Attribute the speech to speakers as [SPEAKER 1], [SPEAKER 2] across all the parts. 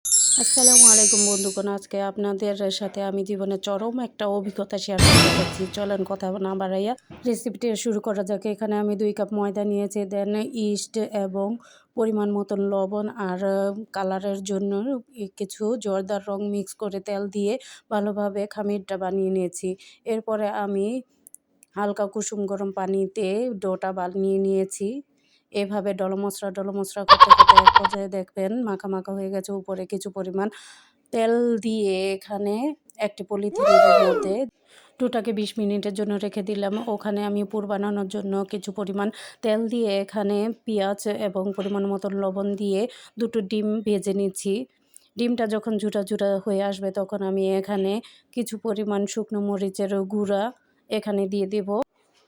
[SPEAKER 1] আসসালামু আলাইকুম বন্ধুগণ, আজকে আপনাদের সাথে আমি জীবনের চরম একটা অভিজ্ঞতা শেয়ার করতে যাচ্ছি। চলেন কথা না বাড়াইয়া রেসিপিটি শুরু করা যাক। এখানে আমি 2 কাপ ময়দা নিয়েছি, দেন ইস্ট এবং পরিমাণ মতন লবণ আর কালারের জন্য কিছু জর্দার রং মিক্স করে তেল দিয়ে ভালোভাবে খামিরটা বানিয়ে নিয়েছি। এরপরে আমি হালকা কুসুম গরম পানিতে ডোটা বানিয়ে নিয়েছি। এভাবে ডলমচড়া করতে করতে এক পর্যায়ে দেখবেন মাখা মাখা হয়ে গেছে। উপরে কিছু পরিমাণ তেল দিয়ে এখানে একটি পলিথিনের মধ্যে ডোটাকে 20 মিনিটের জন্য রেখে দিলাম। ওখানে আমি পুর বানানোর জন্য কিছু পরিমাণ তেল দিয়ে এখানে পেঁয়াজ এবং পরিমাণ মতন লবণ দিয়ে 2টো ডিম ভেজে নিচ্ছি। ডিমটা যখন ঝুরা হয়ে আসবে তখন আমি এখানে কিছু পরিমাণ শুকনো মরিচের গুঁড়া এখানে দিয়ে দেব।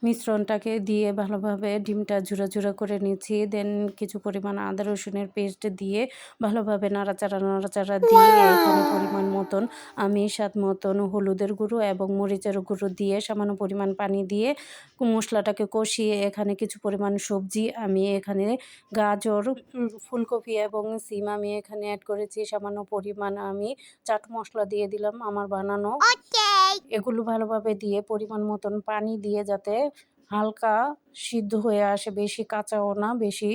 [SPEAKER 1] মিশ্রণটাকে দিয়ে ভালোভাবে ডিমটা ঝুরা করে নিচ্ছি। দেন কিছু পরিমাণ আদা রসুনের পেস্ট দিয়ে ভালোভাবে নাড়াচাড়া দিয়ে এখানে পরিমাণ মতন আমি স্বাদ মতন হলুদের গুঁড়ো এবং মরিচের গুঁড়ো দিয়ে সামান্য পরিমাণ পানি দিয়ে মশলাটাকে কষিয়ে এখানে কিছু পরিমাণ সবজি আমি এখানে গাজর, ফুলকপি এবং সিম আমি এখানে অ্যাড করেছি। সামান্য পরিমাণ আমি চাট মশলা দিয়ে দিলাম আমার বানানো। এগুলো ভালোভাবে দিয়ে পরিমাণ মতন পানি দিয়ে যাতে হালকা সিদ্ধ হয়ে আসে, বেশি কাঁচাও না বেশি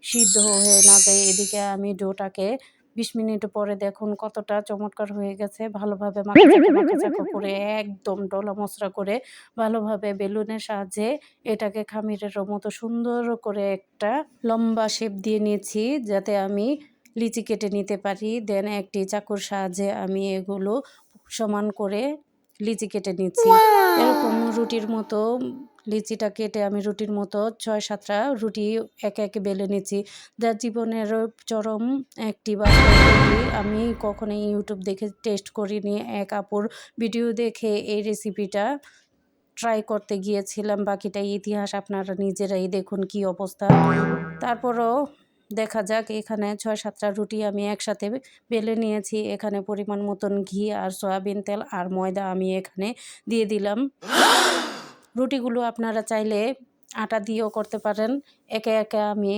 [SPEAKER 1] সিদ্ধ হয়ে না যায়। এদিকে আমি ডোটাকে 20 মিনিট পরে দেখুন কতটা চমৎকার হয়ে গেছে। ভালোভাবে মাখাচাকা করে একদম ডলা মসরা করে ভালোভাবে বেলুনের সাহায্যে এটাকে খামিরের মতো সুন্দর করে একটা লম্বা শেপ দিয়ে নিয়েছি যাতে আমি লিচি কেটে নিতে পারি। দেন একটি চাকুর সাহায্যে আমি এগুলো সমান করে লিচি কেটে নিচ্ছি। এরকম রুটির মতো লিচিটা কেটে আমি রুটির মতো 6-7টা রুটি একে একে বেলে নিচ্ছি। যা জীবনের চরম একটি বাস্তব। আমি কখনোই ইউটিউব দেখে টেস্ট করিনি। এক আপুর ভিডিও দেখে এই রেসিপিটা ট্রাই করতে গিয়েছিলাম। বাকিটা ইতিহাস, আপনারা নিজেরাই দেখুন কি অবস্থা। তারপরও দেখা যাক। এখানে 6-7টা রুটি আমি একসাথে বেলে নিয়েছি। এখানে পরিমাণ মতন ঘি আর সয়াবিন তেল আর ময়দা আমি এখানে দিয়ে দিলাম। রুটিগুলো আপনারা চাইলে আটা দিয়েও করতে পারেন। একে একে আমি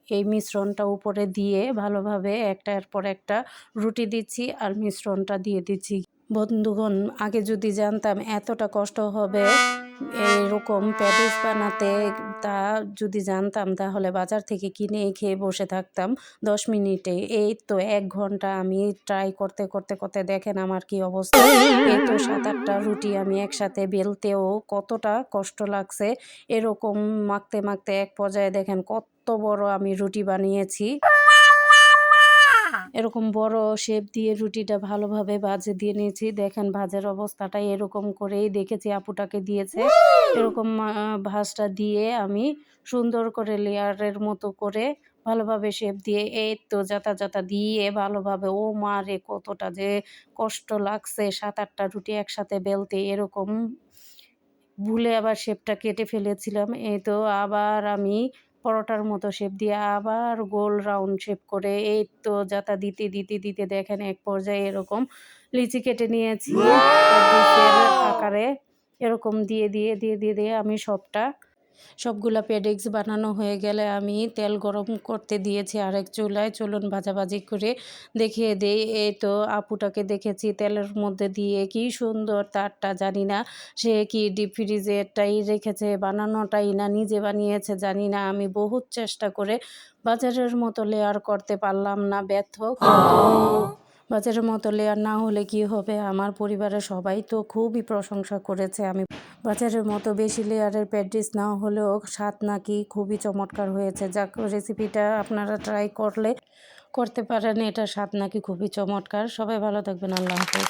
[SPEAKER 1] এই মিশ্রণটা উপরে দিয়ে ভালোভাবে একটার পর একটা রুটি দিচ্ছি আর মিশ্রণটা দিয়ে দিচ্ছি। বন্ধুগণ, আগে যদি জানতাম এতটা কষ্ট হবে এরকম প্যাটিস বানাতে, তা যদি জানতাম তাহলে বাজার থেকে কিনে খেয়ে বসে থাকতাম 10 মিনিটে। এই তো 1 ঘন্টা আমি ট্রাই করতে দেখেন আমার কি অবস্থা। এই তো 7-8টা রুটি আমি একসাথে বেলতেও কতটা কষ্ট লাগছে। এরকম মাখতে এক পর্যায়ে দেখেন কত বড় আমি রুটি বানিয়েছি। এরকম বড় শেপ দিয়ে রুটিটা ভালোভাবে ভাজে দিয়ে নিয়েছি। দেখেন ভাজের অবস্থাটা এরকম করেই দেখেছি আপুটাকে দিয়েছে। এরকম ভাজটা দিয়ে আমি সুন্দর করে লেয়ারের মতো করে ভালোভাবে শেপ দিয়ে এই তো যাতা দিয়ে ভালোভাবে, ও মা রে কতটা যে কষ্ট লাগছে 7-8টা রুটি একসাথে বেলতে। এরকম ভুলে আবার শেপটা কেটে ফেলেছিলাম। এই তো আবার আমি পরোটার মতো শেপ দিয়ে আবার গোল রাউন্ড শেপ করে এই তো যাতা দিতে দেখেন এক পর্যায়ে এরকম লিচি কেটে নিয়েছি ডিসের আকারে। এরকম দিয়ে আমি সবগুলা প্যাডিক্স বানানো হয়ে গেলে আমি তেল গরম করতে দিয়েছি আরেক চুলায়। চলুন ভাজাভাজি করে দেখিয়ে দেই। এই তো আপুটাকে দেখেছি তেলের মধ্যে দিয়ে কি সুন্দর, তারটা জানি না সে কি ডিপ ফ্রিজেরটাই রেখেছে, বানানোটাই না নিজে বানিয়েছে জানি না। আমি বহুত চেষ্টা করে বাজারের মতো লেয়ার করতে পারলাম না, ব্যর্থ। বাজারের মতো লেয়ার না হলে কি হবে, আমার পরিবারের সবাই তো খুবই প্রশংসা করেছে। আমি বাজারের মতো বেশি লেয়ারের প্যাটিস না হলেও স্বাদ নাকি খুবই চমৎকার হয়েছে। যাক, রেসিপিটা আপনারা ট্রাই করতে পারেন, এটা স্বাদ নাকি খুবই চমৎকার। সবাই ভালো থাকবেন, আল্লাহ হাফেজ।